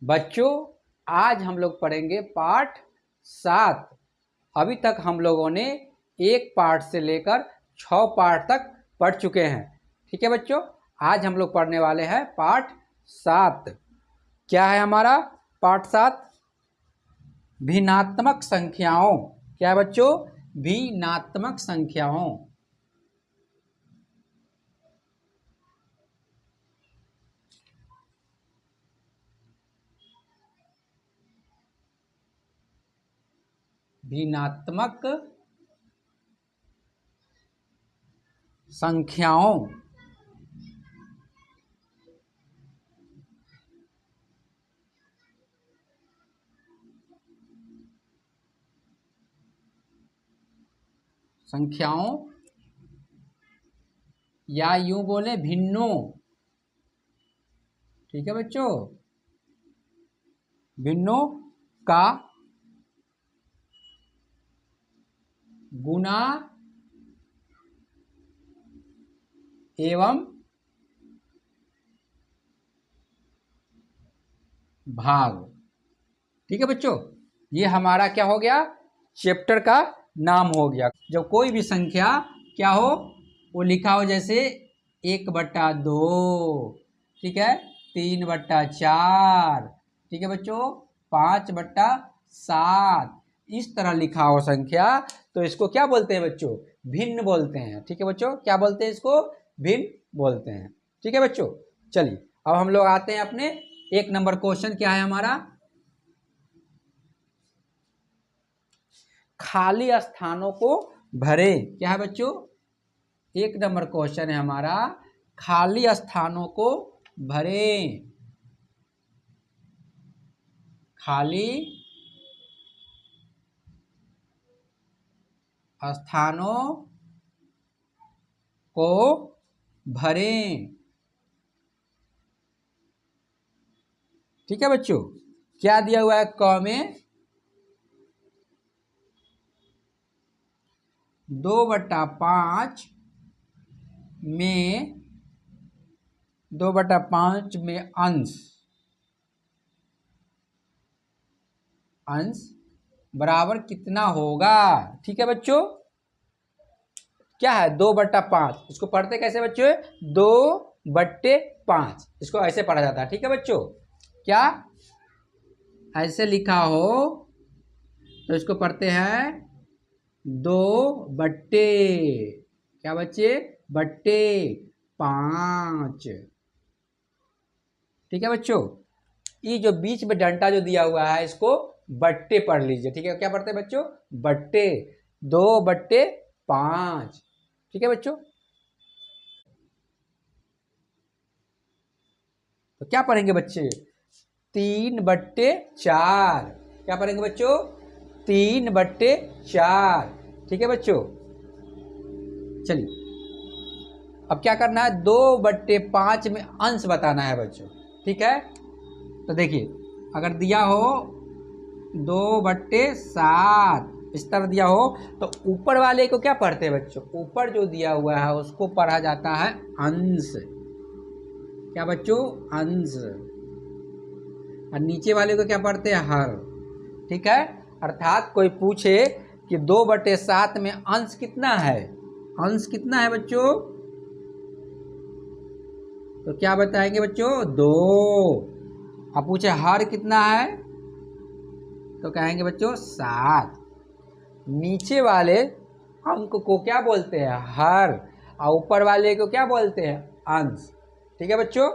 बच्चों आज हम लोग पढ़ेंगे पाठ 7। अभी तक हम लोगों ने एक पाठ से लेकर 6 पाठ तक पढ़ चुके हैं। ठीक है बच्चों, आज हम लोग पढ़ने वाले हैं पाठ 7। क्या है हमारा पाठ 7? भिन्नात्मक संख्याओं। क्या है बच्चों? भिन्नात्मक संख्याओं। भिन्नात्मक संख्याओं। संख्याओं या यूं बोले भिन्नों। ठीक है बच्चों, भिन्नों का गुना एवं भाग। ठीक है बच्चों, ये हमारा क्या हो गया? चैप्टर का नाम हो गया। जब कोई भी संख्या क्या हो वो लिखा हो, जैसे 1/2, ठीक है, 3/4, ठीक है बच्चों, 5/7, इस तरह लिखा हो संख्या, तो इसको क्या बोलते हैं बच्चों? भिन्न बोलते हैं। ठीक है बच्चों, क्या बोलते हैं इसको? भिन्न बोलते हैं। ठीक है बच्चों, चलिए अब हम लोग आते हैं अपने 1 नंबर क्वेश्चन। क्या है हमारा? खाली स्थानों को भरे। क्या है बच्चों? 1 नंबर क्वेश्चन है हमारा, खाली स्थानों को भरे। खाली स्थानों को भरें। ठीक है बच्चों, क्या दिया हुआ है? क में 2/5 में 2/5 में अंश बराबर कितना होगा? ठीक है बच्चों, क्या है? 2/5। इसको पढ़ते कैसे बच्चों? 2/5, इसको ऐसे पढ़ा जाता है। ठीक है बच्चों, क्या ऐसे लिखा हो तो इसको पढ़ते हैं 2/, क्या बच्चे? बट्टे 5। ठीक है बच्चों, ये जो बीच में डंडा जो दिया हुआ है इसको बट्टे पढ़ लीजिए। ठीक है, क्या पढ़ते हैं बच्चों? बट्टे, 2/5। ठीक है बच्चों, तो क्या पढ़ेंगे बच्चे? 3/4। क्या पढ़ेंगे बच्चों? 3/4। ठीक है बच्चों, चलिए अब क्या करना है? 2/5 में अंश बताना है बच्चों। ठीक है, तो देखिए अगर दिया हो 2/7 इस तरह दिया हो तो ऊपर वाले को क्या पढ़ते हैं बच्चों? ऊपर जो दिया हुआ है उसको पढ़ा जाता है अंश। क्या बच्चों? अंश। और नीचे वाले को क्या पढ़ते हैं? हर। ठीक है, अर्थात कोई पूछे कि 2/7 में अंश कितना है? अंश कितना है बच्चों? तो क्या बताएंगे बच्चों? 2। अब पूछे हर कितना है तो कहेंगे बच्चों 7। नीचे वाले अंक को क्या बोलते हैं? हर। और ऊपर वाले को क्या बोलते हैं? अंश। ठीक है बच्चों,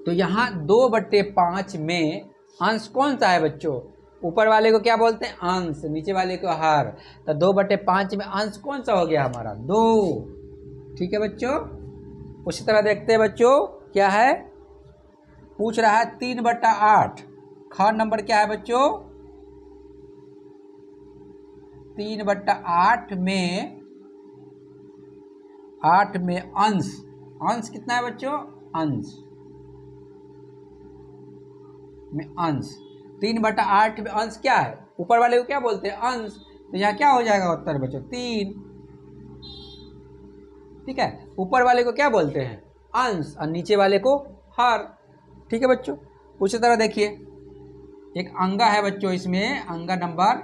तो यहाँ 2/5 में अंश कौन सा है बच्चों? ऊपर वाले को क्या बोलते हैं? अंश, नीचे वाले को हर। तो 2/5 में अंश कौन सा हो गया हमारा? 2। ठीक है बच्चों, उसी तरह देखते हैं बच्चों क्या है, पूछ रहा है 3/8। ख नंबर क्या है बच्चों? 3/8 में 8 में अंश। अंश कितना है बच्चों? अंश में अंश। 3/8 में अंश क्या है? ऊपर वाले को क्या बोलते हैं? अंश। तो यहाँ क्या हो जाएगा उत्तर बच्चों? 3। ठीक है, ऊपर वाले को क्या बोलते हैं? अंश, और नीचे वाले को हर। ठीक है बच्चों। उसी तरह देखिए एक अंगा है बच्चों, इसमें अंगा नंबर,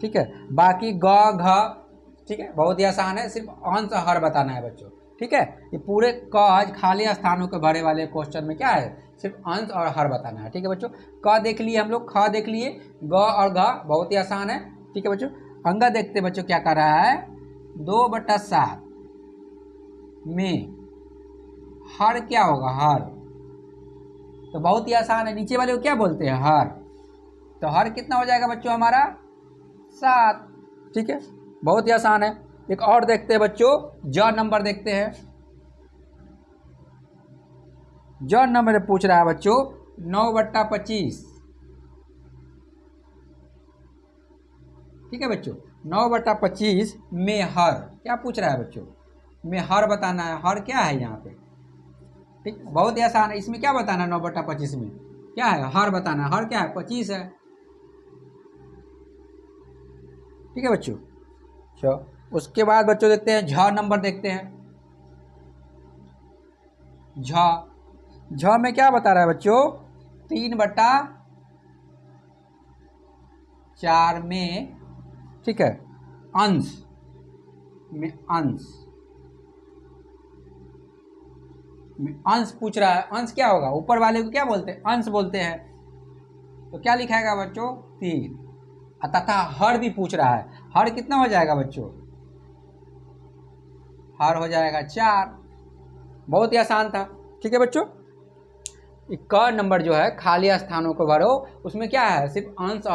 ठीक है, बाकी ग घ, ठीक है, बहुत ही आसान है, सिर्फ अंश हर बताना है बच्चों, ठीक है। ये पूरे क खाली स्थानों के भरे वाले क्वेश्चन में क्या है, सिर्फ अंश और हर बताना है, ठीक है बच्चों। क देख लिए हम लोग, ख देख लिए, ग और घ बहुत ही आसान है, ठीक है बच्चों। अंगा देखते बच्चों क्या कर रहा है, 2/7 में हर क्या होगा, हर, तो बहुत ही आसान है, नीचे वाले को क्या बोलते हैं, हर, तो हर कितना हो जाएगा बच्चों हमारा 7, ठीक है, बहुत ही आसान है। एक और देखते हैं बच्चों, ज नंबर देखते हैं। ज नंबर पूछ रहा है बच्चों 9/25, ठीक है बच्चों। 9/25 में हर क्या पूछ रहा है बच्चों, में हर बताना है, हर क्या है यहाँ पे, ठीक, बहुत ही आसान है। इसमें क्या बताना है, 9/25 में क्या है, हर बताना है, हर क्या है 25 है, ठीक है बच्चों। चलो उसके बाद बच्चों देखते हैं झ नंबर देखते हैं। झ में क्या बता रहा है बच्चों, 3/4 में, ठीक है, अंश में, अंश पूछ रहा है। अंश क्या होगा, ऊपर वाले को क्या बोलते हैं, अंश बोलते हैं, तो क्या लिखाएगा बच्चों 3, तथा हर भी पूछ रहा है, हर कितना हो जाएगा बच्चों, हर हो जाएगा 4, बहुत ही आसान था, ठीक है बच्चों। क नंबर जो है खाली स्थानों को भरो, उसमें क्या है, सिर्फ अंश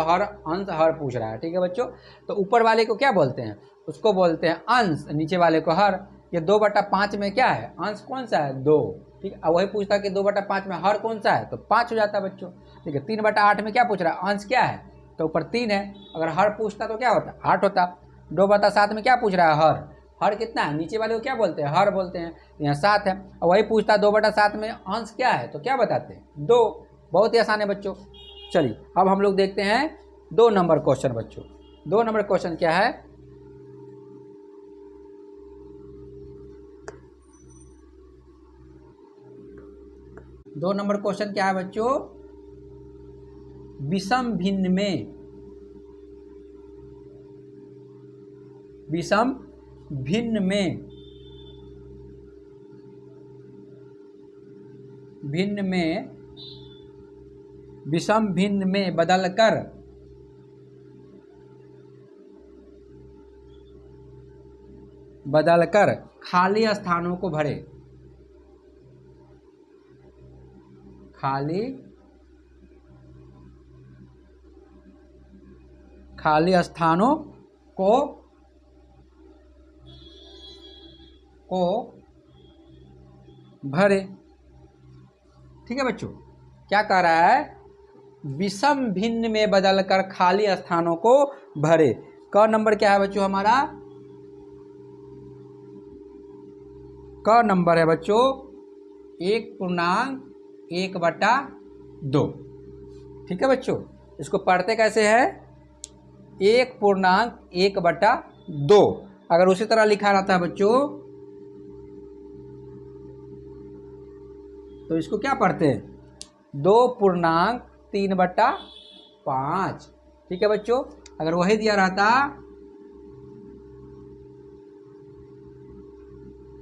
हर पूछ रहा है, ठीक है बच्चों। तो ऊपर वाले को क्या बोलते हैं, उसको बोलते हैं अंश, नीचे वाले को हर। ये 2/5 में क्या है, अंश कौन सा है, 2, ठीक है, वही पूछता है कि 2/5 में हर कौन सा है, तो 5 हो जाता है बच्चों, ठीक है। 3/8 में क्या पूछ रहा है, अंश क्या है, तो ऊपर 3 है, अगर हर पूछता तो क्या होता, 8 होता। 2/7 में क्या पूछ रहा है, हर कितना है, नीचे वाले को क्या बोलते हैं, हर बोलते हैं, यहाँ 7 है, और वही पूछता है 2/7 में अंश क्या है, तो क्या बताते हैं 2, बहुत ही आसान है बच्चों। चलिए अब हम लोग देखते हैं 2 नंबर क्वेश्चन बच्चों। 2 नंबर क्वेश्चन क्या है, दो नंबर क्वेश्चन क्या है बच्चों, विषम भिन्न में, विषम भिन्न में, विषम भिन्न में बदलकर खाली स्थानों को भरे, खाली स्थानों को भरे, ठीक है बच्चों। क्या कह रहा है, विषम भिन्न में बदलकर खाली स्थानों को भरे। क नंबर क्या है बच्चों हमारा, क नंबर है बच्चों 1.1/2, ठीक है बच्चों। इसको पढ़ते कैसे है, 1.1/2। अगर उसी तरह लिखा रहता है बच्चों तो इसको क्या पढ़ते हैं, 2.3/5, ठीक है बच्चों। अगर वही दिया रहता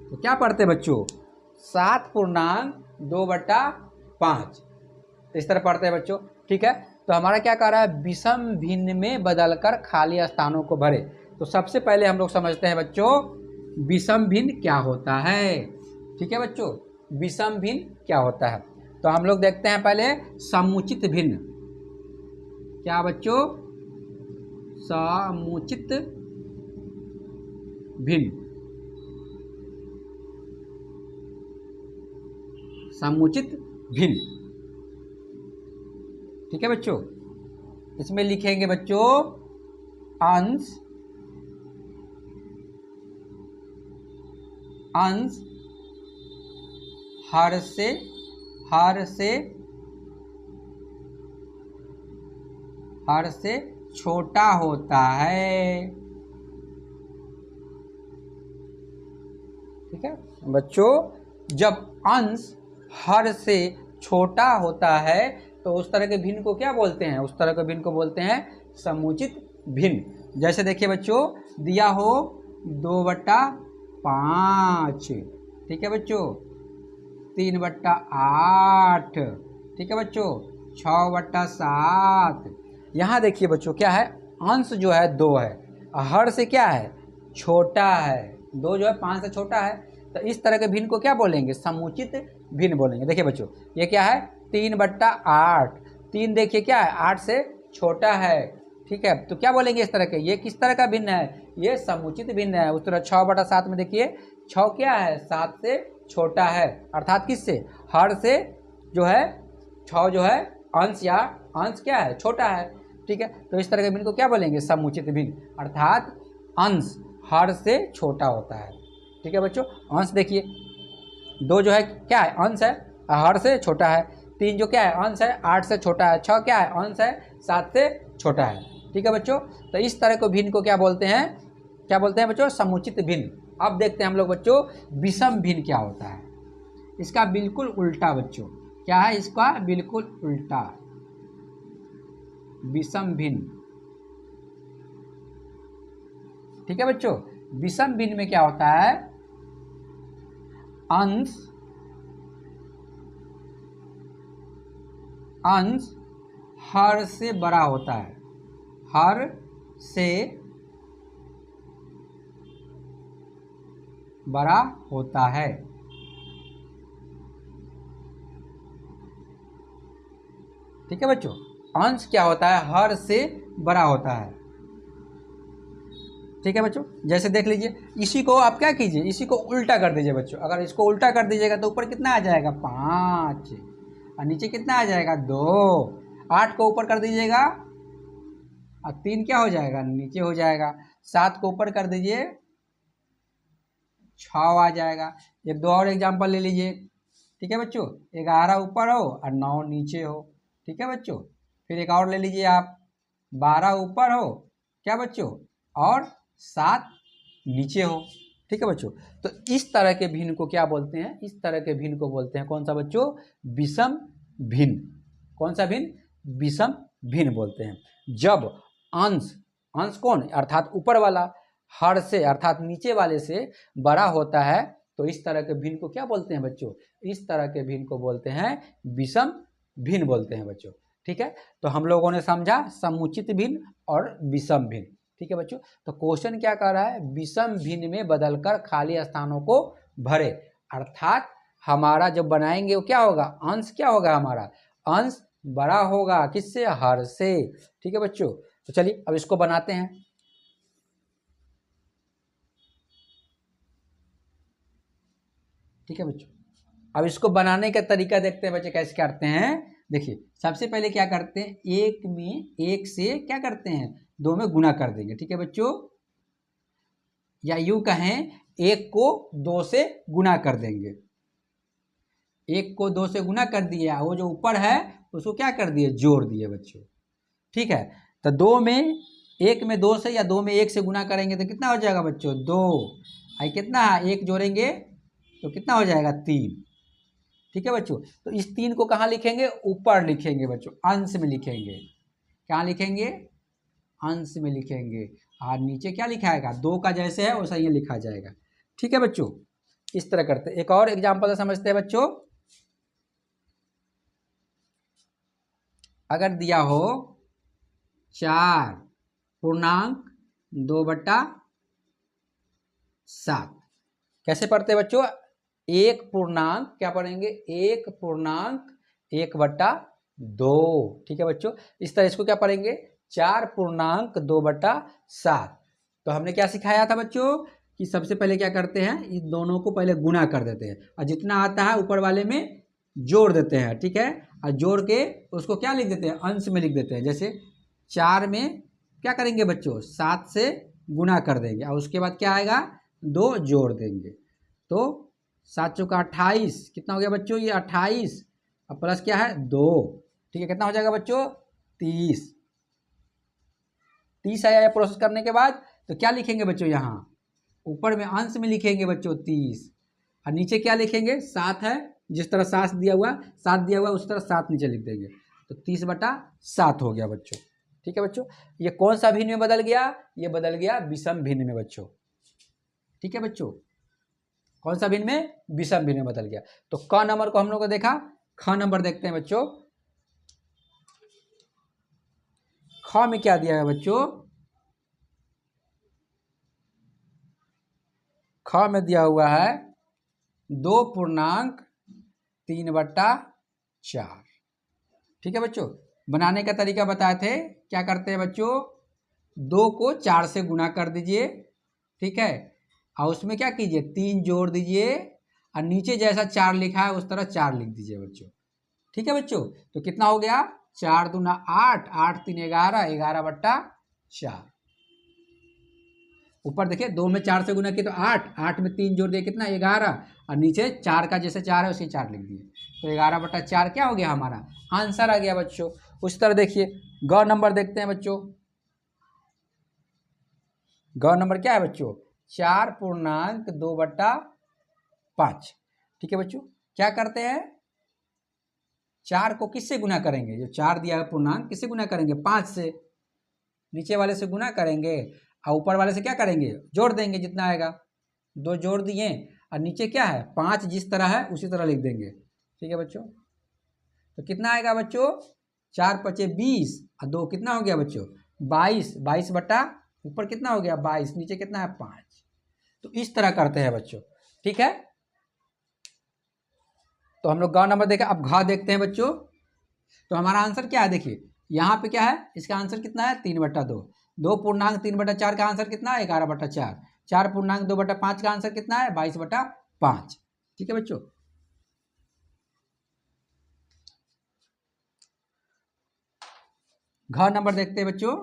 तो क्या पढ़ते बच्चों, 7.2/5, इस तरह पढ़ते हैं बच्चों, ठीक है। तो हमारा क्या कह रहा है, विषम भिन्न में बदलकर खाली स्थानों को भरे। तो सबसे पहले हम लोग समझते हैं बच्चों विषम भिन्न क्या होता है, ठीक है बच्चों, विषम भिन्न क्या होता है। तो हम लोग देखते हैं पहले समुचित भिन्न, क्या बच्चों, समुचित भिन्न, समुचित भिन्न, ठीक है बच्चों। इसमें लिखेंगे बच्चों अंश हर से छोटा होता है, ठीक है बच्चों। जब अंश हर से छोटा होता है तो उस तरह के भिन्न को क्या बोलते हैं? उस तरह के भिन्न को बोलते हैं समुचित भिन्न। जैसे देखिए बच्चों, दिया हो 2/5, ठीक है बच्चों, 3/8, ठीक है बच्चों, 6/7। यहाँ देखिए बच्चों क्या है, अंश जो है 2 है, हर से क्या है, छोटा है, 2 जो है 5 से छोटा है, तो इस तरह के भिन्न को क्या बोलेंगे? समुचित भिन्न बोलेंगे। देखिए बच्चों ये क्या है, 3/8, 3 देखिए क्या है, 8 से छोटा है, ठीक है, तो क्या बोलेंगे इस तरह के? ये किस तरह का भिन्न है? ये समुचित भिन्न है। उस तरह 6/7 में देखिए 6 क्या है, 7 से छोटा है, अर्थात किससे? हर से जो है 6 जो है अंश या अंश क्या है, छोटा है, ठीक है, तो इस तरह के भिन्न को क्या बोलेंगे? समुचित भिन्न, अर्थात अंश हर से छोटा होता है, ठीक है बच्चों। अंश देखिए 2 जो है क्या है, अंश है, हर से छोटा है, 3 जो क्या है, अंश है, 8 से छोटा है, 6 क्या है, अंश है, 7 से छोटा है, ठीक है बच्चों। तो इस तरह को भिन्न को क्या बोलते हैं? क्या बोलते हैं बच्चों? समुचित भिन्न। अब देखते हैं हम लोग बच्चों विषम भिन्न क्या होता है। इसका बिल्कुल उल्टा बच्चों, क्या है इसका बिल्कुल उल्टा, विषम भिन्न, ठीक है बच्चों। विषम भिन्न में क्या होता है, अंश हर से बड़ा होता है, हर से बड़ा होता है, ठीक है बच्चों। अंश क्या होता है, हर से बड़ा होता है, ठीक है बच्चों। जैसे देख लीजिए, इसी को आप क्या कीजिए, इसी को उल्टा कर दीजिए बच्चों। अगर इसको उल्टा कर दीजिएगा तो ऊपर कितना आ जाएगा, 5, और नीचे कितना आ जाएगा, 2। 8 को ऊपर कर दीजिएगा और 3 क्या हो जाएगा, नीचे हो जाएगा। 7 को ऊपर कर दीजिए, 6 आ जाएगा। एक दो और एग्जाम्पल ले लीजिए, ठीक है बच्चों, 11 ऊपर हो और 9 नीचे हो, ठीक है बच्चों। फिर एक और ले लीजिए आप, 12 ऊपर हो क्या बच्चों, और 7 नीचे हो, ठीक है बच्चों। तो इस तरह के भिन्न को क्या बोलते हैं? इस तरह के भिन्न को बोलते हैं कौन सा बच्चों? विषम भिन्न। कौन सा भिन्न? विषम भिन्न बोलते हैं। जब अंश, अंश कौन, अर्थात ऊपर वाला, हर से अर्थात नीचे वाले से बड़ा होता है, तो इस तरह के भिन्न को क्या बोलते हैं बच्चों? इस तरह के भिन्न को बोलते हैं विषम भिन्न बोलते हैं बच्चों, ठीक है। तो हम लोगों ने समझा समुचित भिन्न और विषम भिन्न, ठीक है बच्चों। तो क्वेश्चन क्या कर रहा है, विषम भिन्न में बदलकर खाली स्थानों को भरे, अर्थात हमारा जब बनाएंगे वो क्या होगा, अंश क्या होगा, हमारा अंश बड़ा होगा किससे, हर से, ठीक है बच्चों। तो चलिए अब इसको बनाते हैं, ठीक है बच्चों। अब इसको बनाने का तरीका देखते हैं बच्चे कैसे करते हैं। देखिए सबसे पहले क्या करते हैं, एक में एक से क्या करते हैं, 2 में गुना कर देंगे, ठीक है बच्चों, या यूं कहें एक को 2 से गुना कर देंगे। एक को 2 से गुना कर दिया, वो जो ऊपर है उसको क्या कर दिए, जोड़ दिए बच्चों, ठीक है। तो 2 में, एक में 2 से या 2 में 1 से गुना करेंगे तो कितना हो जाएगा बच्चों, 2, आई कितना, 1 जोड़ेंगे तो कितना हो जाएगा, 3, ठीक है बच्चों। तो इस 3 को कहाँ लिखेंगे, ऊपर लिखेंगे बच्चों, अंश में लिखेंगे। कहाँ लिखेंगे, अंश में लिखेंगे, और नीचे क्या लिखाएगा, 2 का जैसे है वैसा ये लिखा जाएगा, ठीक है बच्चों। इस तरह करते हैं। एक और एग्जाम्पल समझते हैं बच्चों। अगर दिया हो 4/2/7, कैसे पढ़ते हैं बच्चों, 1 पूर्णांक क्या पढ़ेंगे, 1/1/2, ठीक है बच्चों। इस तरह इसको क्या पढ़ेंगे, 4/2/7। तो हमने क्या सिखाया था बच्चों कि सबसे पहले क्या करते हैं, इन दोनों को पहले गुना कर देते हैं और जितना आता है ऊपर वाले में जोड़ देते हैं, ठीक है, और जोड़ के उसको क्या लिख देते हैं, अंश में लिख देते हैं। जैसे 4 में क्या करेंगे बच्चों, 7 से गुना कर देंगे और उसके बाद क्या आएगा, 2 जोड़ देंगे, तो 7 चौका 28, कितना हो गया बच्चों, ये 28 और प्लस क्या है 2, ठीक है, कितना हो जाएगा बच्चों, 30। 30 आया प्रोसेस करने के बाद तो क्या लिखेंगे बच्चों, यहाँ ऊपर में अंश में लिखेंगे बच्चों 30 और नीचे क्या लिखेंगे, 7 है जिस तरह 7 दिया हुआ उस तरह 7 नीचे लिख देंगे, तो 30/7 हो गया बच्चों। ठीक है बच्चों, ये कौन सा भिन्न में बदल गया, ये बदल गया विषम भिन्न में बच्चों। ठीक है बच्चों, कौन सा भिन्न में, विषम भिन्न में बदल गया। तो क नंबर को हम लोग को देखा, ख नंबर देखते हैं बच्चों। ख में क्या दिया है बच्चों, ख में दिया हुआ है 2.3/4। ठीक है बच्चों, बनाने का तरीका बताए थे, क्या करते हैं बच्चों, 2 को 4 से गुना कर दीजिए। ठीक है, और उसमें क्या कीजिए, 3 जोड़ दीजिए, और नीचे जैसा 4 लिखा है उस तरह 4 लिख दीजिए बच्चों। ठीक है बच्चों, तो कितना हो गया, 4 दूना 8, 8 3 11, 11/4। ऊपर देखिए 2 में 4 से गुना किया तो 8, 8 में 3 जोड़ दिए कितना, 11, और नीचे 4 का जैसे 4 है उसे 4 लिख दिए, तो 11/4 क्या हो गया, हमारा आंसर आ गया बच्चों। उस तरह देखिए ग नंबर देखते हैं बच्चों। ग नंबर क्या है बच्चों, 4.2/5। ठीक है बच्चों, क्या करते हैं, 4 को किससे गुना करेंगे, जो 4 दिया है पूर्णांक किससे गुना करेंगे, 5 से, नीचे वाले से गुना करेंगे और ऊपर वाले से क्या करेंगे, जोड़ देंगे, जितना आएगा 2 जोड़ दिए, और नीचे क्या है 5 जिस तरह है उसी तरह लिख देंगे। ठीक है बच्चों, तो कितना आएगा बच्चों, 4 पचे 20, और 2 कितना हो गया बच्चों, 22, 22 बटा ऊपर कितना हो गया 22, नीचे कितना है 5। तो इस तरह करते हैं बच्चों। ठीक है, तो हम लोग ग नंबर देखा, अब घ देखते हैं बच्चों। तो हमारा आंसर क्या है, देखिए यहाँ पे क्या है, इसका आंसर कितना है 3/2, 2.3/4 का आंसर कितना है 11/4, 4.2/5 का आंसर कितना है 22/5। ठीक है बच्चों, घ नंबर देखते हैं बच्चों,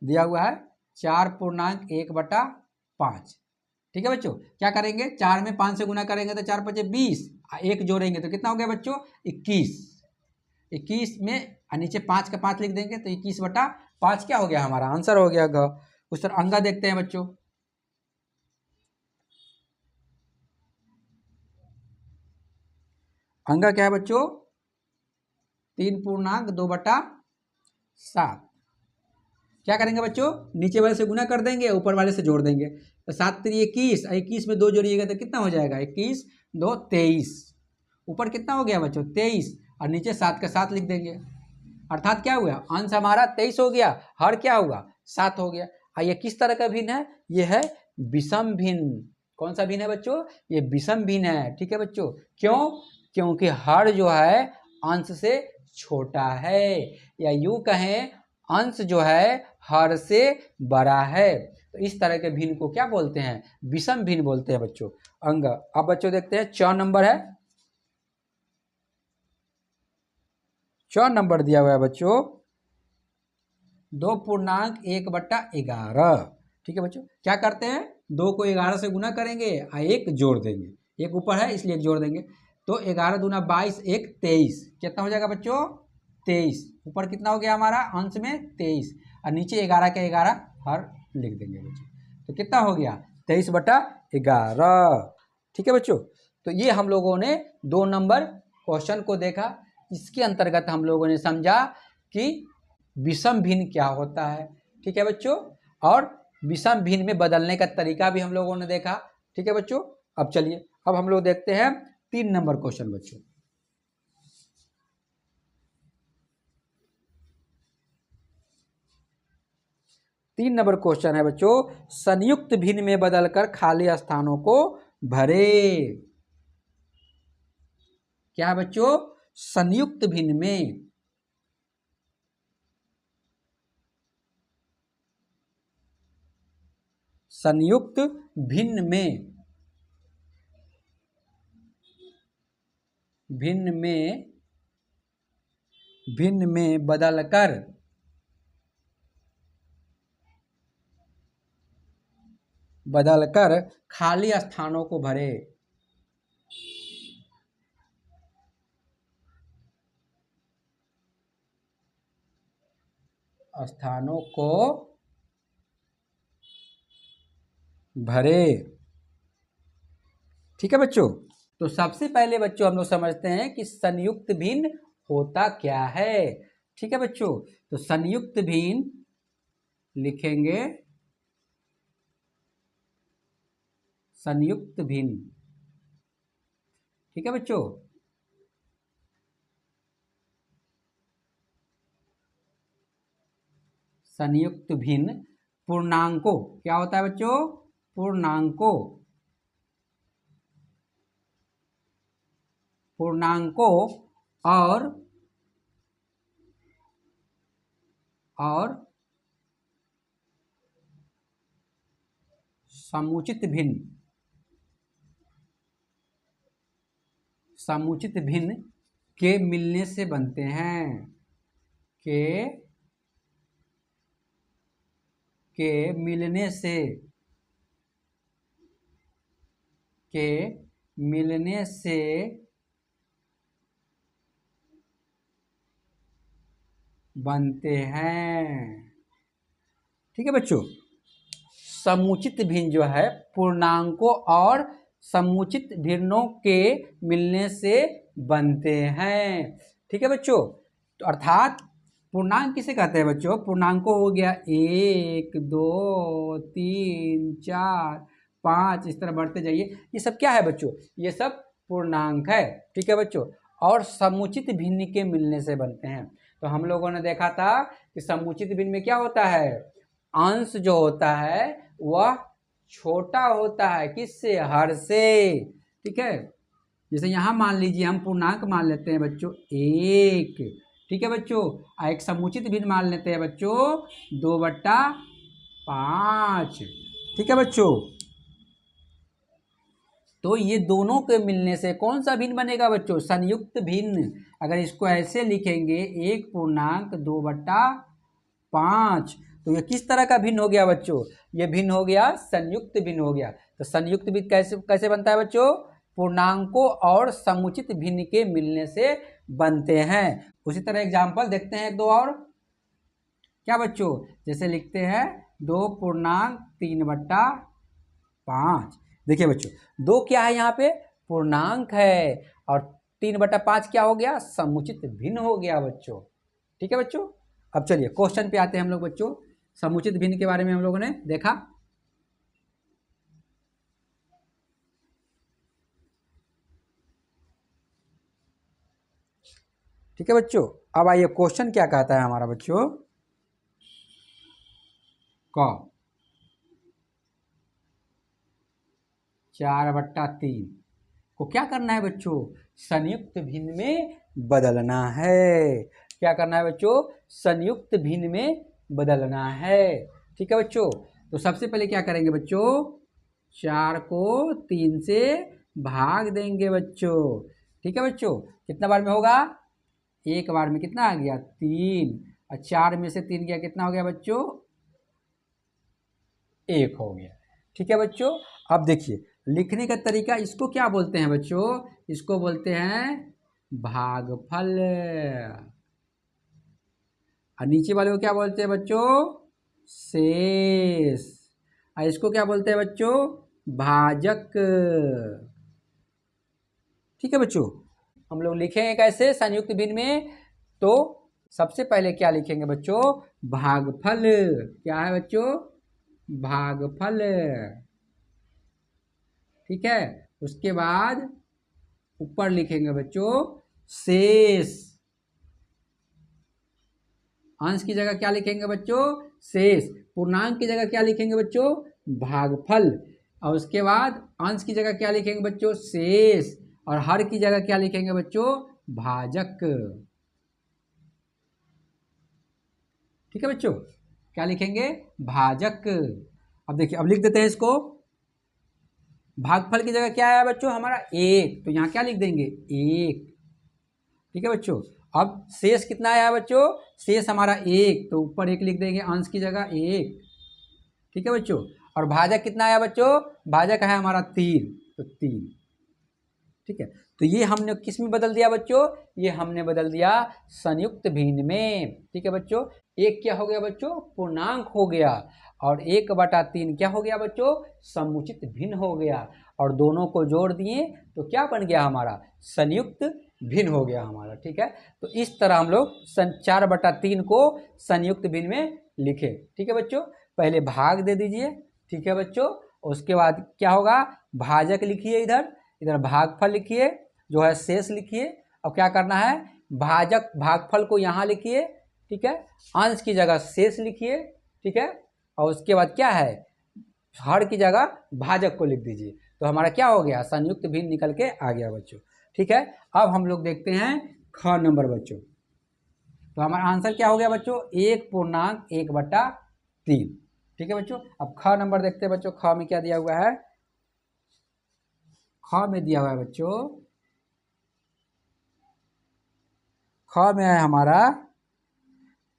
दिया हुआ है 4.1/5। ठीक है बच्चों, क्या करेंगे, 4 में 5 से गुना करेंगे तो 4 पचे 20, 1 जोड़ेंगे तो कितना हो गया बच्चों 21, 21 में नीचे 5 का 5 लिख देंगे तो 21/5 क्या हो गया, हमारा आंसर हो गया घ। उस तरह अंगा देखते हैं बच्चों। अंगा क्या है बच्चों, 3.2/7। क्या करेंगे बच्चों, नीचे वाले से गुना कर देंगे, ऊपर वाले से जोड़ देंगे, तो 7 3 21, 21 में 2 जोड़िएगा तो कितना हो जाएगा 21 2 23, ऊपर कितना हो गया बच्चों 23, और नीचे 7 का 7 लिख देंगे, अर्थात क्या हुआ, अंश हमारा 23 हो गया, हर क्या हुआ 7 हो गया। ये किस तरह का भिन्न है, ये है विषम भिन्न। कौन सा भिन्न है बच्चों, ये विषम भिन्न है। ठीक है बच्चों, क्यों, क्योंकि हर जो है अंश से छोटा है, या यूं कहें अंश जो है हर से बड़ा है, तो इस तरह के भिन्न को क्या बोलते हैं, विषम भिन्न बोलते हैं बच्चों। अंग, अब बच्चों देखते हैं 4 नंबर है, 4 नंबर दिया हुआ है बच्चों 2.1/11। ठीक है बच्चों, क्या करते हैं, 2 को 11 से गुना करेंगे और 1 जोड़ देंगे, 1 ऊपर है इसलिए 1 जोड़ देंगे, तो 11 दूना 22, 1 23, कितना हो जाएगा बच्चों 23, ऊपर कितना हो गया हमारा अंश में 23, और नीचे 11 के 11 हर लिख देंगे बच्चों, तो कितना हो गया 23/11। ठीक है बच्चों, तो ये हम लोगों ने 2 नंबर क्वेश्चन को देखा, इसके अंतर्गत हम लोगों ने समझा कि विषम भिन्न क्या होता है। ठीक है बच्चों, और विषम भिन्न में बदलने का तरीका भी हम लोगों ने देखा। ठीक है बच्चों, अब चलिए अब हम लोग देखते हैं 3 नंबर क्वेश्चन बच्चों। तीन नंबर क्वेश्चन है बच्चों, संयुक्त भिन्न में बदलकर खाली स्थानों को भरे। क्या है बच्चों, संयुक्त भिन्न में, संयुक्त भिन्न में, भिन्न में, भिन्न में बदलकर खाली स्थानों को भरे। स्थानों को भरे। ठीक है बच्चों। तो सबसे पहले बच्चों हम लोग समझते हैं कि संयुक्त भिन्न होता क्या है। ठीक है बच्चों, तो संयुक्त भिन्न लिखेंगे, संयुक्त भिन्न। ठीक है बच्चों, संयुक्त भिन्न पूर्णांकों, क्या होता है बच्चों, पूर्णांकों, पूर्णांकों और समुचित भिन्न, समुचित भिन्न के मिलने से बनते हैं, के मिलने से, के मिलने से बनते हैं। ठीक है बच्चों, समुचित भिन्न जो है पूर्णांकों और समुचित भिन्नों के मिलने से बनते हैं। ठीक है बच्चों, तो अर्थात पूर्णांक किसे कहते हैं बच्चों, पूर्णांकों हो गया 1 2 3 4 5, इस तरह बढ़ते जाइए, ये सब क्या है बच्चों, ये सब पूर्णांक है। ठीक है बच्चों, और समुचित भिन्न के मिलने से बनते हैं। तो हम लोगों ने देखा था कि समुचित भिन्न में क्या होता है, अंश जो होता है वह छोटा होता है, किससे, हर से। ठीक है, जैसे यहाँ मान लीजिए हम पूर्णांक मान लेते हैं बच्चों 1। ठीक है बच्चों, एक समुचित भिन्न मान लेते हैं बच्चों 2/5। ठीक है बच्चों, तो ये दोनों के मिलने से कौन सा भिन्न बनेगा बच्चों, संयुक्त भिन्न। अगर इसको ऐसे लिखेंगे 1/2/5, तो ये किस तरह का भिन्न हो गया बच्चों, ये भिन्न हो गया संयुक्त भिन्न हो गया। तो संयुक्त भिन्न कैसे कैसे बनता है बच्चों, पूर्णांकों और समुचित भिन्न के मिलने से बनते हैं। उसी तरह एग्जाम्पल देखते हैं एक दो और, क्या बच्चों, जैसे लिखते हैं 2/3/5। देखिए बच्चों, 2 क्या है यहाँ पे, पूर्णांक है, और 3/5 क्या हो गया, समुचित भिन्न हो गया बच्चों। ठीक है बच्चों, अब चलिए क्वेश्चन पे आते हैं हम लोग बच्चों। समुचित भिन्न के बारे में हम लोगों ने देखा। ठीक है बच्चों, अब आइए क्वेश्चन क्या कहता है हमारा बच्चों, क 4/3 को क्या करना है बच्चों, संयुक्त भिन्न में बदलना है। क्या करना है बच्चों, संयुक्त भिन्न में बदलना है। ठीक है बच्चों, तो सबसे पहले क्या करेंगे बच्चों, 4 को 3 से भाग देंगे बच्चों। ठीक है बच्चों, कितना बार में होगा, एक बार में कितना आ गया 3, और 4 में से 3 गया, कितना हो गया बच्चों, 1 हो गया। ठीक है बच्चों, अब देखिए लिखने का तरीका, इसको क्या बोलते हैं बच्चों, इसको बोलते हैं भागफल, और नीचे वाले को क्या बोलते हैं बच्चों, शेष, और इसको क्या बोलते हैं बच्चों, भाजक। ठीक है बच्चों, हम लोग लिखेंगे कैसे संयुक्त भिन्न में, तो सबसे पहले क्या लिखेंगे बच्चों, भागफल। क्या है बच्चों, भागफल। ठीक है, उसके बाद ऊपर लिखेंगे बच्चों शेष, अंश की जगह क्या लिखेंगे बच्चों, शेष। पूर्णांक की जगह क्या लिखेंगे बच्चों, भागफल, और उसके बाद अंश की जगह क्या लिखेंगे बच्चों, शेष, और हर की जगह क्या लिखेंगे बच्चों, भाजक। ठीक है बच्चों, क्या लिखेंगे, भाजक। अब देखिए, अब लिख देते हैं इसको, भागफल की जगह क्या आया बच्चों हमारा 1, तो यहाँ क्या लिख देंगे 1। ठीक है बच्चों, अब शेष कितना आया बच्चों, शेष हमारा 1, तो ऊपर 1 लिख देंगे, अंश की जगह 1। ठीक है बच्चों, और भाजक कितना आया बच्चों, भाजक है हमारा 3, तो 3। ठीक है, तो ये हमने किस में बदल दिया बच्चों, ये हमने बदल दिया संयुक्त भिन्न में। ठीक है बच्चों, 1 क्या हो गया बच्चों, पूर्णांक हो गया, और 1/3 क्या हो गया बच्चों, समुचित भिन्न हो गया। और दोनों को जोड़ दिए तो क्या बन गया हमारा, संयुक्त भिन्न हो गया हमारा। ठीक है, तो इस तरह हम लोग 4/3 को संयुक्त भिन्न में लिखे। ठीक है बच्चों, पहले भाग दे दीजिए। ठीक है बच्चों, उसके बाद क्या होगा, भाजक लिखिए, इधर इधर भागफल लिखिए, जो है शेष लिखिए। अब क्या करना है, भाजक भागफल को यहाँ लिखिए। ठीक है, अंश की जगह शेष लिखिए। ठीक है, और उसके बाद क्या है, हर की जगह भाजक को लिख दीजिए। तो हमारा क्या हो गया, संयुक्त भिन्न निकल के आ गया बच्चों। ठीक है, अब हम लोग देखते हैं ख नंबर बच्चों। तो हमारा आंसर क्या हो गया बच्चों, 1/1/3। ठीक है बच्चों, अब ख नंबर देखते हैं बच्चों। ख में क्या दिया हुआ है, ख में दिया हुआ है बच्चों, ख में है हमारा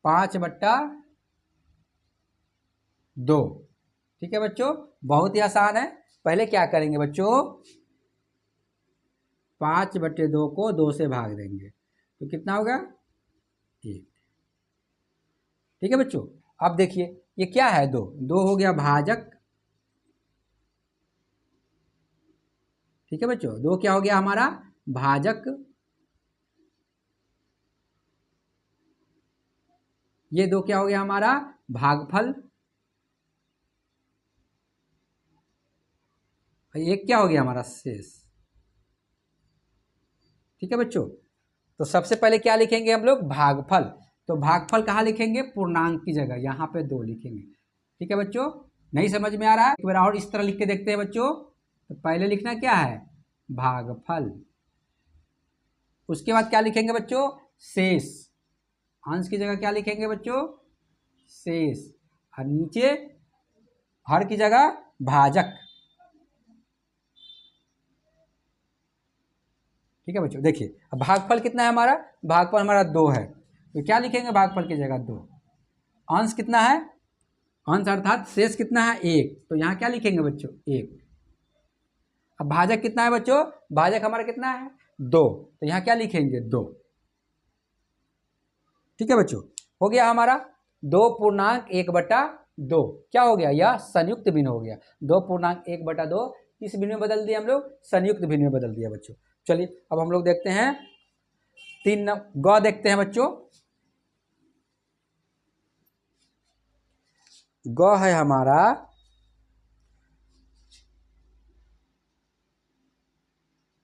5/2। ठीक है बच्चों, बहुत ही आसान है। पहले क्या करेंगे बच्चों, 5/2 को 2 से भाग देंगे तो कितना होगा, 1। ठीक है बच्चों, अब देखिए ये क्या है, 2 हो गया भाजक। ठीक है बच्चों, 2 क्या हो गया हमारा, भाजक। ये 2 क्या हो गया हमारा, भागफल। एक क्या हो गया हमारा, शेष। ठीक है बच्चों, तो सबसे पहले क्या लिखेंगे हम लोग, भागफल। तो भागफल कहाँ लिखेंगे, पूर्णांक की जगह, यहाँ पे 2 लिखेंगे। ठीक है बच्चों, नहीं समझ में आ रहा है, एक बार और इस तरह लिख के देखते हैं बच्चों। तो पहले लिखना क्या है, भागफल। उसके बाद क्या लिखेंगे बच्चों, शेष। अंश की जगह क्या लिखेंगे बच्चों, शेष। और नीचे हर की जगह भाजक। ठीक है बच्चों, देखिए अब भागफल कितना है हमारा, भागफल हमारा 2 है। तो क्या लिखेंगे भागफल की जगह 2। अंश कितना है, अंश अर्थात शेष कितना है, 1। तो यहाँ क्या लिखेंगे बच्चों, 1। अब भाजक कितना है बच्चों, भाजक हमारा कितना है, 2। तो यहाँ क्या लिखेंगे, 2। ठीक है बच्चों, हो गया हमारा 2/1/2। क्या हो गया, यह संयुक्त भिन्न हो गया। 2/1/2 किस भिन्न में बदल दिया हम लोग, संयुक्त भिन्न में बदल दिया बच्चों। चलिए अब हम लोग देखते हैं 3 ग देखते हैं बच्चों। ग है हमारा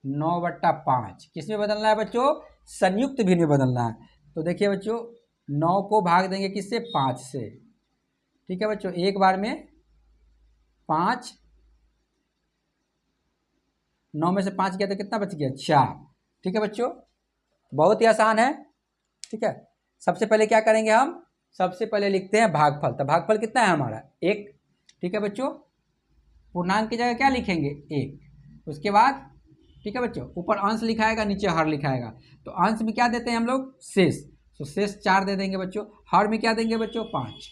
9/5। किस में बदलना है बच्चों, संयुक्त भिन्न में बदलना है। तो देखिए बच्चों, 9 को भाग देंगे किससे, 5 से। ठीक है बच्चों, एक बार में 5, 9 में से 5 गया तो कितना बच गया, 4। ठीक है बच्चों, बहुत ही आसान है। ठीक है, सबसे पहले क्या करेंगे हम, सबसे पहले लिखते हैं भागफल। तो भागफल कितना है हमारा, 1। ठीक है बच्चों, पूर्णांक की जगह क्या लिखेंगे, 1। उसके बाद ठीक है बच्चों, ऊपर अंश लिखाएगा, नीचे हर लिखाएगा। तो अंश में क्या देते हैं हम लोग, शेष। तो शेष 4 दे देंगे बच्चों। हर में क्या देंगे बच्चों, 5।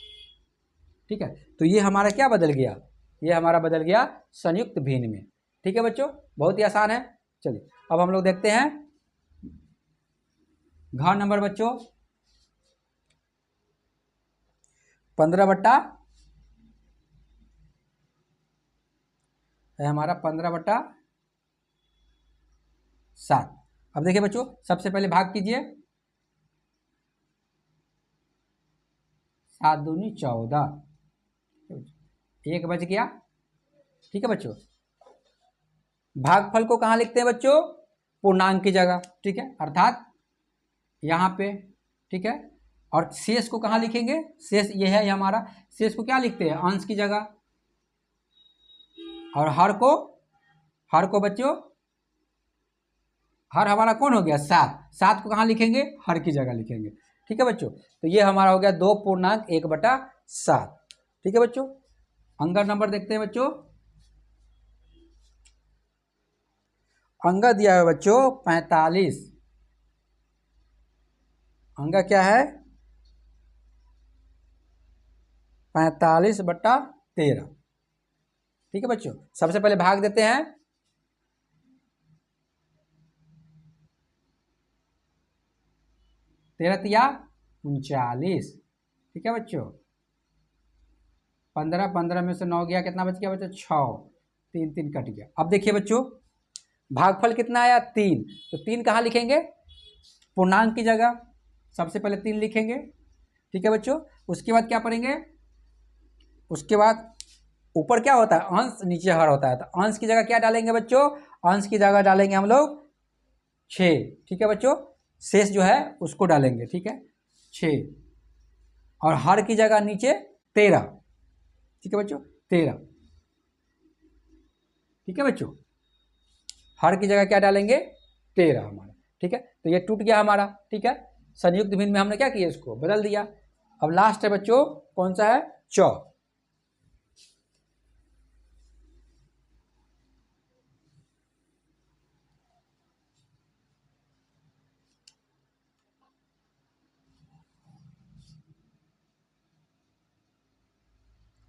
ठीक है, तो ये हमारा क्या बदल गया, ये हमारा बदल गया संयुक्त भिन्न में। ठीक है बच्चों, बहुत ही आसान है। चलिए अब हम लोग देखते हैं घ नंबर बच्चों, 15 है हमारा 15/7। अब देखिए बच्चों, सबसे पहले भाग कीजिए, 7 दूनी 14, 1 बच गया। ठीक है बच्चों, भागफल को कहाँ लिखते हैं बच्चों, पूर्णांक की जगह। ठीक है, अर्थात यहाँ पे। ठीक है, और शेष को कहाँ लिखेंगे, शेष ये है हमारा, शेष को क्या लिखते हैं, अंश की जगह। और हर को बच्चों, हर हमारा कौन हो गया, 7। 7 को कहाँ लिखेंगे, हर की जगह लिखेंगे। ठीक है बच्चों, तो ये हमारा हो गया 2/1/7। ठीक है बच्चों, अंगर नंबर देखते हैं बच्चों। अंगा दिया है बच्चों 45। अंगा क्या है, 45/13। ठीक है बच्चों, सबसे पहले भाग देते हैं, 13 39। ठीक है बच्चों, 15 में से 9 गया, कितना बच गया बच्चों, 6। 3 3 कट गया। अब देखिए बच्चों, भागफल कितना आया 3, तो 3 कहाँ लिखेंगे, पूर्णांक की जगह सबसे पहले 3 लिखेंगे। ठीक है बच्चों, उसके बाद क्या पढ़ेंगे, उसके बाद ऊपर क्या होता है अंश, नीचे हर होता है, तो अंश की जगह क्या डालेंगे बच्चों, अंश की जगह डालेंगे हम लोग 6। ठीक है बच्चों, शेष जो है उसको डालेंगे। ठीक है 6, और हर की जगह नीचे 13। ठीक है बच्चों 13। ठीक है बच्चों, हर की जगह क्या डालेंगे 13 हमारा। ठीक है, तो ये टूट गया हमारा। ठीक है, संयुक्त भिन्न में हमने क्या किया, इसको बदल दिया। अब लास्ट है बच्चों, कौन सा है, चौ।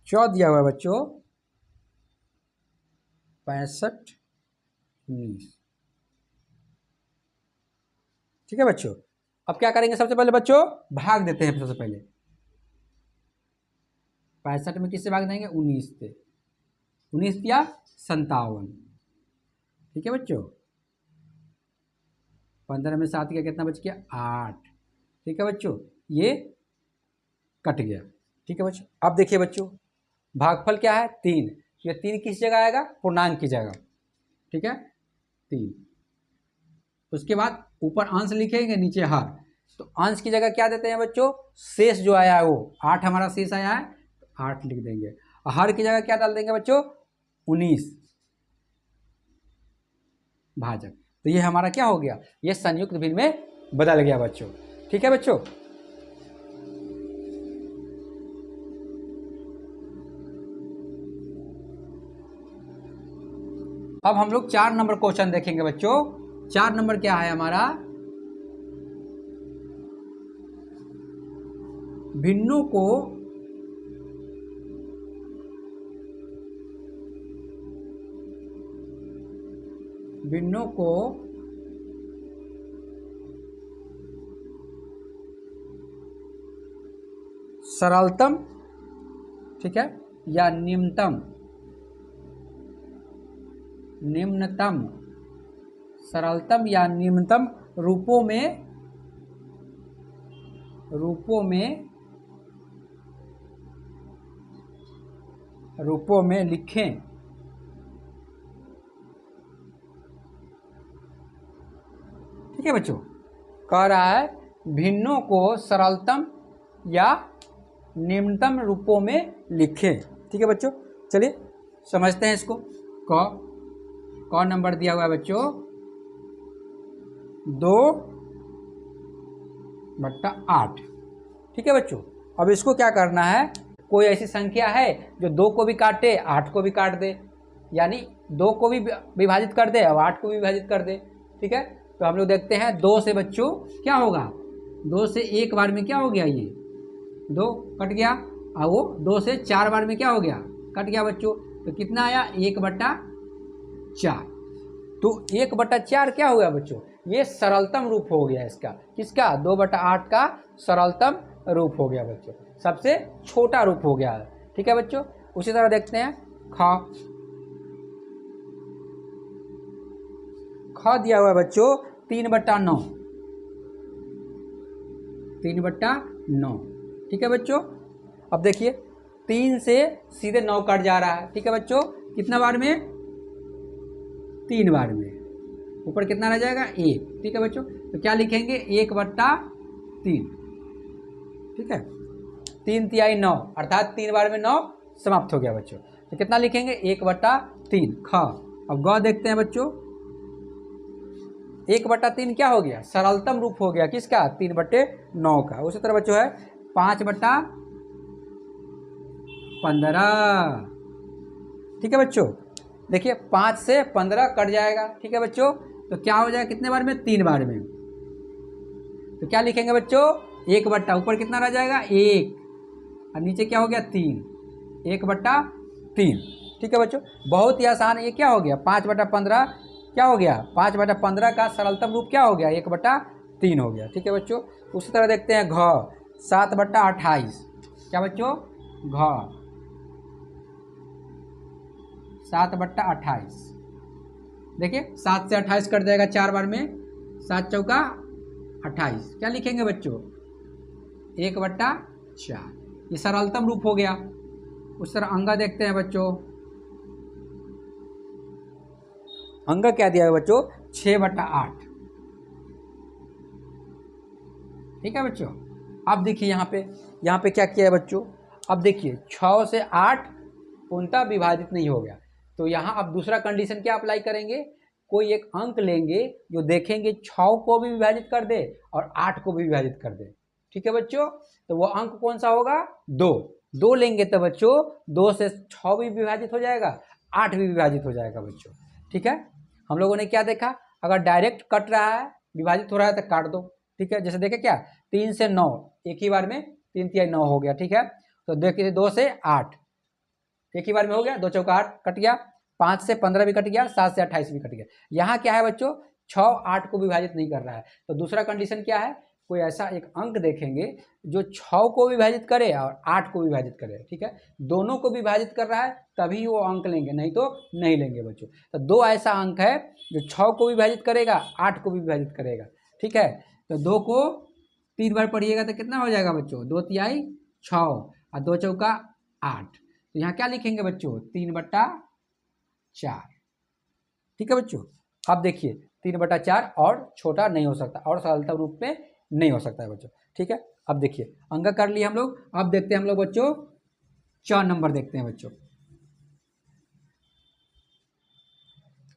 चौ दिया हुआ है बच्चों 65 19। ठीक है बच्चों, अब क्या करेंगे, सबसे पहले बच्चों भाग देते हैं। सबसे पहले 65 में किससे भाग देंगे, 19 से। 19 दिया 57। ठीक है बच्चों, 15 में 7 का कितना बच गया, 8। ठीक है बच्चों, ये कट गया। ठीक है बच्चों, अब देखिए बच्चों, भागफल क्या है 3, ये 3 किस जगह आएगा, पूर्णांक की जगह। ठीक है 3, उसके बाद ऊपर अंश लिखेंगे, नीचे हर। तो अंश की जगह क्या देते हैं बच्चों, शेष जो आया है वो 8 हमारा शेष आया है, 8 लिख देंगे। और हर की जगह क्या डाल देंगे बच्चों, 19 भाजक। तो ये हमारा क्या हो गया, ये संयुक्त भिन्न में बदल गया बच्चों। ठीक है बच्चों, अब हम लोग 4 नंबर क्वेश्चन देखेंगे बच्चों। 4 नंबर क्या है हमारा, भिन्नों को सरलतम, ठीक है, या निम्नतम, सरलतम या निम्नतम रूपों में लिखें। ठीक है बच्चों, कह रहा है भिन्नों को सरलतम या निम्नतम रूपों में लिखें। ठीक है बच्चों, चलिए समझते हैं इसको। क नंबर दिया हुआ है बच्चों 2/8। ठीक है बच्चों, अब इसको क्या करना है, कोई ऐसी संख्या है जो 2 को भी काटे 8 को भी काट दे, यानी 2 को भी विभाजित कर दे और 8 को भी विभाजित कर दे। ठीक है, तो हम लोग देखते हैं 2 से बच्चों क्या होगा, 2 से एक बार में क्या हो गया, ये 2 कट गया, और वो 2 से 4 बार में क्या हो गया, कट गया बच्चों। तो कितना आया, 1/4। तो 1/4 क्या हो गया बच्चों, ये सरलतम रूप हो गया इसका, किसका, 2/8 का सरलतम रूप हो गया बच्चों, सबसे छोटा रूप हो गया। ठीक है बच्चों, उसी तरह देखते हैं ख दिया हुआ है बच्चों 3/9। 3/9। ठीक है बच्चों, अब देखिए 3 से सीधे 9 कट जा रहा है। ठीक है बच्चों, कितना बार में, 3 बार में, ऊपर कितना रह जाएगा 1। ठीक है बच्चों, तो क्या लिखेंगे 1/3। ठीक है, 3 तिहाई 9, अर्थात 3 बार में 9 समाप्त हो गया बच्चों। तो कितना लिखेंगे 1/3 ख। अब ग देखते हैं बच्चों, 1/3 क्या हो गया, सरलतम रूप हो गया, किसका, 3/9 का। उसी तरह बच्चों है 5/15। ठीक है बच्चों, देखिए 5 से 15 कट जाएगा। ठीक है बच्चों, तो क्या हो जाएगा, कितने बार में, 3 बार में। तो क्या लिखेंगे बच्चों, 1/, ऊपर कितना रह जाएगा 1, और नीचे क्या हो गया 3, 1/3। ठीक है बच्चों, बहुत ही आसान। ये क्या हो गया, 5/15 क्या हो गया, 5/15 का सरलतम रूप क्या हो गया, 1/3 हो गया। ठीक है बच्चों, उसी तरह देखते हैं घ 7/28। क्या बच्चों, घ 7/28। देखिए 7 से 28 कट जाएगा 4 बार में, 7 चौका 28। क्या लिखेंगे बच्चों? 1/4। ये सरलतम रूप हो गया। उस तरह अंगा देखते हैं बच्चों। अंगा क्या दिया है बच्चों? 6/8। ठीक है बच्चों। अब देखिए यहाँ पे क्या किया है बच्चों? अब देखिए 6 से 8 पूर्णतः विभाजित नहीं हो गया, तो यहाँ अब दूसरा कंडीशन क्या अप्लाई करेंगे? कोई एक अंक लेंगे जो देखेंगे 6 को भी विभाजित कर दे और 8 को भी विभाजित कर दे। ठीक है बच्चों, तो वो अंक कौन सा होगा? 2 लेंगे तो बच्चों 2 से 6 भी विभाजित हो जाएगा, 8 भी विभाजित हो जाएगा बच्चों। ठीक है, हम लोगों ने क्या देखा? अगर डायरेक्ट कट रहा है, विभाजित हो रहा है तो काट दो। ठीक है, जैसे देखे क्या 3 से 9 एक ही बार में 3 तिहाई 9 हो गया। ठीक है, तो देखिए 2 से 8 एक ही बार में हो गया, 2 चौका 8 कट गया, 5 से 15 भी कट गया, 7 से 28 भी कट गया। यहाँ क्या है बच्चों? 6 8 को विभाजित नहीं कर रहा है, तो दूसरा कंडीशन क्या है? कोई ऐसा एक अंक देखेंगे जो 6 को विभाजित करे और 8 को विभाजित करे। ठीक है, दोनों को विभाजित कर रहा है तभी वो अंक लेंगे, नहीं तो नहीं लेंगे बच्चों। तो 2 ऐसा अंक है जो 6 को विभाजित करेगा, 8 को भी विभाजित करेगा। ठीक है, तो 2 को 3 बार पढ़िएगा तो कितना हो जाएगा बच्चों? 2 तिहाई 6 और 2 चौका 8। तो यहाँ क्या लिखेंगे बच्चों? 3/4। ठीक है बच्चों, अब देखिए 3/4 और छोटा नहीं हो सकता और सरलता रूप में नहीं हो सकता है बच्चों। ठीक है, अब देखिए अंक कर लिए हम लोग। अब देखते हैं हम लोग बच्चों 4 नंबर देखते हैं बच्चों।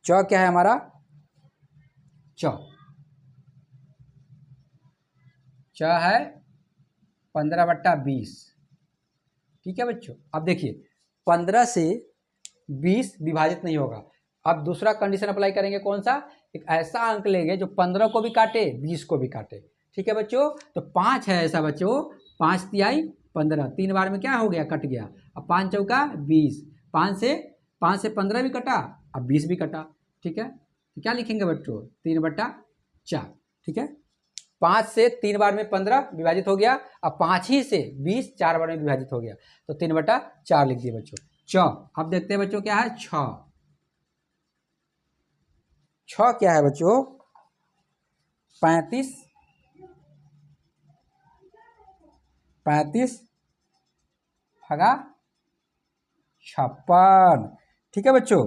क्या है हमारा? है 15/20। ठीक है बच्चों, अब देखिए 15 से 20 विभाजित नहीं होगा। अब दूसरा कंडीशन अप्लाई करेंगे, कौन सा? एक ऐसा अंक लेंगे जो 15 को भी काटे 20 को भी काटे। ठीक है बच्चों, तो 5 है ऐसा बच्चों, 5 तिहाई 15, 3 बार में क्या हो गया? कट गया। अब 5 चौका 20, 5 से 15 भी कटा, अब 20 भी कटा। ठीक है, तो क्या लिखेंगे बच्चों? 3/4। ठीक है, 5 से 3 बार में 15 विभाजित हो गया, अब 5 ही से 20 4 बार में विभाजित हो गया, तो 3/4 लिख दिए बच्चों। अब देखते हैं बच्चों क्या है? 6 क्या है बच्चों? 35 भागा 56। ठीक है बच्चों,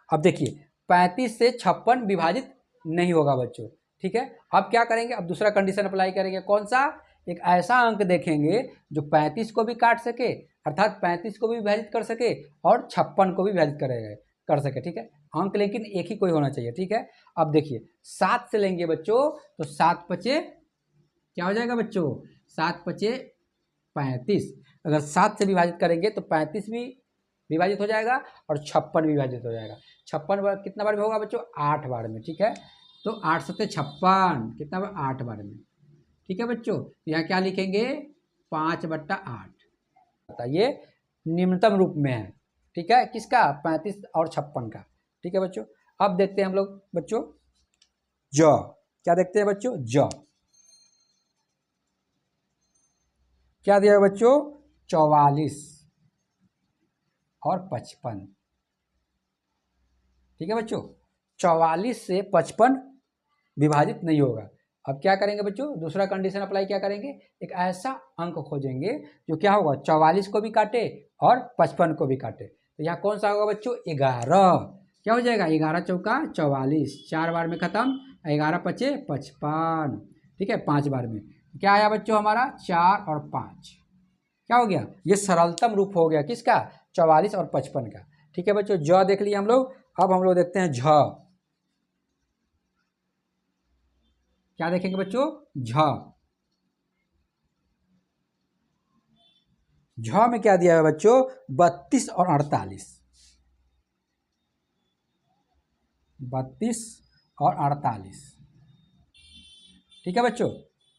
अब देखिए 35 से 56 विभाजित नहीं होगा बच्चों। ठीक है, अब क्या करेंगे? अब दूसरा कंडीशन अप्लाई करेंगे, कौन सा? एक ऐसा अंक देखेंगे जो 35 को भी काट सके, अर्थात 35 को भी विभाजित कर सके और 56 को भी विभाजित कर सके। ठीक है, अंक लेकिन एक ही कोई होना चाहिए। ठीक है, अब देखिए 7 से लेंगे बच्चों, तो 7 पचे क्या हो जाएगा बच्चों? 7 पचे 35। अगर 7 से विभाजित करेंगे तो 35 भी विभाजित हो जाएगा और 56 भी विभाजित हो जाएगा। 56 बार कितना बार में होगा बच्चों? 8 बार में। ठीक है, तो 8 सत्ते 56, कितना बार? 8 बार में। ठीक है बच्चों, तो यहाँ क्या लिखेंगे? 5/8। ये निम्नतम रूप में है। ठीक है, किसका? 35 और 56 का। ठीक है बच्चों, अब देखते हैं हम लोग बच्चों क्या देखते हैं बच्चों? क्या दिया है बच्चों? 44 और 55। ठीक है बच्चों, 44 से 55 विभाजित नहीं होगा। अब क्या करेंगे बच्चों? दूसरा कंडीशन अप्लाई क्या करेंगे? एक ऐसा अंक खोजेंगे जो क्या होगा? 44 को भी काटे और 55 को भी काटे। तो यहाँ कौन सा होगा बच्चों? 11। क्या हो जाएगा? 11 चौका 44, 4 बार में खत्म, 11 पचे 55। ठीक है, 5 बार में क्या आया बच्चों हमारा? 4 और 5। क्या हो गया? ये सरलतम रूप हो गया किसका? 44 और 55 का। ठीक है बच्चों, देख लिए हम लोग। अब हम लोग देखते हैं क्या देखेंगे बच्चों? में क्या दिया है बच्चों? 32 और 48। 32 और 48। ठीक है बच्चों,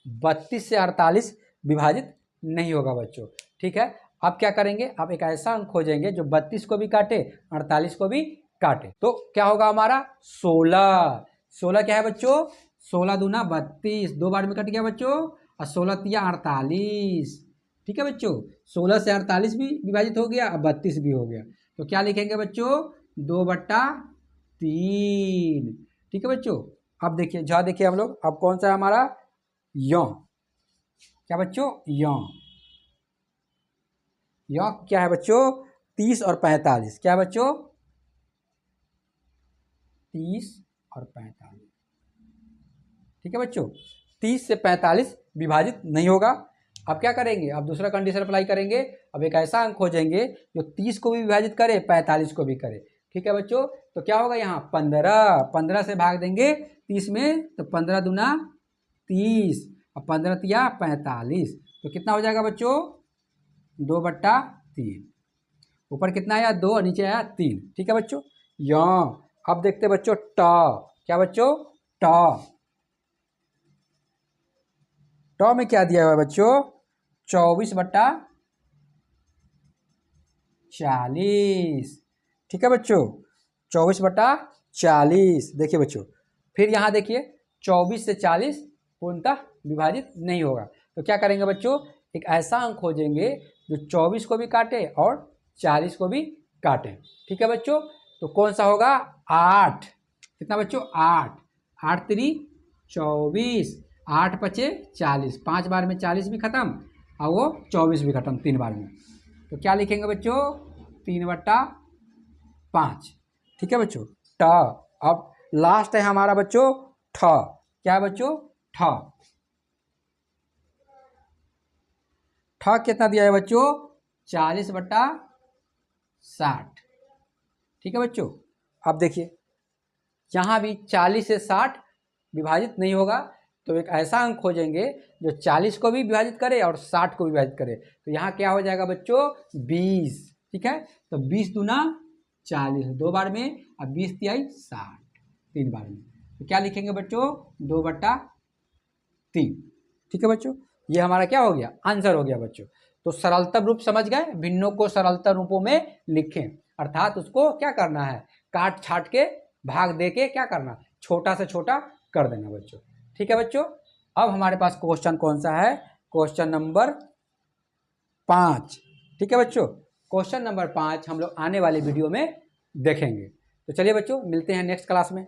32 से 48 विभाजित नहीं होगा बच्चों। ठीक है, अब क्या करेंगे? अब एक ऐसा अंक खोजेंगे जो 32 को भी काटे 48 को भी काटे। तो क्या होगा हमारा? 16। 16 क्या है बच्चों? 16 दूना 32, 2 बार में कट गया बच्चों, और 16 तिया 48। ठीक है बच्चों, 16 से 48 भी विभाजित हो गया, अब 32 भी हो गया। तो क्या लिखेंगे बच्चों, 2/3। ठीक है बच्चों। अब देखिए, जहाँ देखिए हम लोग, अब कौन सा है हमारा, यौ। क्या बच्चों, यौ। यौ क्या है बच्चों, 30 और 45। क्या बच्चों, 30 और 45। ठीक है बच्चों, 30 से 45 विभाजित नहीं होगा। अब क्या करेंगे, अब दूसरा कंडीशन अप्लाई करेंगे। अब एक ऐसा अंक खोजेंगे जो 30 को भी विभाजित करे, 45 को भी करे। ठीक है बच्चों, तो क्या होगा यहाँ 15, 15 से भाग देंगे 30 में, तो 15 दूना 30 और 15 तिया 45। तो कितना हो जाएगा बच्चों, 2/3। ऊपर कितना आया 2 और नीचे आया 3। ठीक है बच्चों, यो। अब देखते बच्चों ट। क्या बच्चों, ट। ट में क्या दिया हुआ है बच्चों, 24/40। ठीक है बच्चों, 24/40। देखिए बच्चों, फिर यहाँ देखिए 24 से 40 पूर्णतः विभाजित नहीं होगा। तो क्या करेंगे बच्चों, एक ऐसा अंक खोजेंगे जो 24 को भी काटे और 40 को भी काटे। ठीक है बच्चों, तो कौन सा होगा, 8। कितना बच्चों, 8। 8 3 24, 8 5 40। 5 बार में 40 भी खत्म और वो 24 भी खत्म 3 बार में। तो क्या लिखेंगे बच्चों, 3/5। ठीक है बच्चों, ट। अब लास्ट है हमारा बच्चों ठ। क्या है बच्चों, ठ। ठ कितना दिया है बच्चों, 40/60। ठीक है बच्चों। अब देखिए, यहाँ भी 40 से 60 विभाजित नहीं होगा। तो एक ऐसा अंक खोजेंगे जो 40 को भी विभाजित करे और 60 को भी विभाजित करे। तो यहाँ क्या हो जाएगा बच्चों, 20। ठीक है, तो 20 दूना 40 2 बार में, और 20 तिहाई 60 3 बार में। तो क्या लिखेंगे बच्चों, 2/3। ठीक है बच्चों, ये हमारा क्या हो गया, आंसर हो गया बच्चों। तो सरलतम रूप समझ गए, भिन्नों को सरलतम रूपों में लिखें, अर्थात उसको क्या करना है, काट छाट के भाग दे के क्या करना, छोटा से छोटा कर देना बच्चों। ठीक है बच्चों। अब हमारे पास क्वेश्चन कौन सा है, क्वेश्चन नंबर 5। ठीक है बच्चों, क्वेश्चन नंबर 5 हम लोग आने वाले वीडियो में देखेंगे। तो चलिए बच्चों, मिलते हैं नेक्स्ट क्लास में।